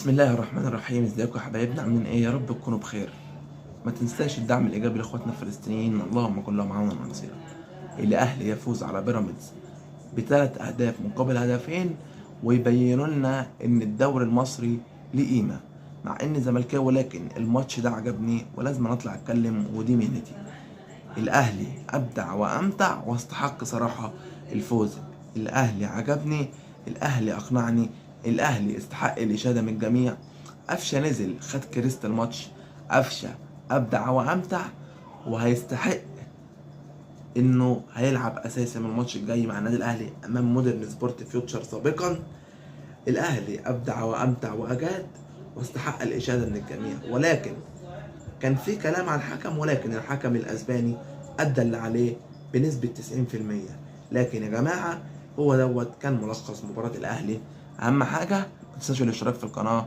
بسم الله الرحمن الرحيم. ازيكم يا حبايبنا، عاملين ايه؟ يا رب تكونوا بخير. ما تنساش الدعم الايجابي لاخواتنا الفلسطينيين، اللهم كن لهم عونا ونصيرا. الاهلي يفوز على بيراميدز بثلاث اهداف مقابل هدفين، ويبينوا لنا ان الدوري المصري ليه قيمه. مع اني زملكاوي ولكن الماتش ده عجبني ولازم اطلع اتكلم، ودي مهنتي. الاهلي ابدع وامتع واستحق صراحه الفوز. الاهلي عجبني، الاهلي اقنعني، الاهلي استحق الاشاده من الجميع. قفشه نزل خد كريست الماتش. قفشه ابدع وامتع، وهيستحق انه هيلعب اساسي من الماتش الجاي مع النادي الاهلي امام مودرن سبورت فيوتشر سابقا. الاهلي ابدع وامتع واجاد واستحق الاشاده من الجميع، ولكن كان في كلام عن الحكم، ولكن الحكم الاسباني ادى اللي عليه بنسبة 90%. لكن يا جماعة، هو دوت كان ملخص مباراة الاهلي. اهم حاجة ما تنساش الاشتراك في القناة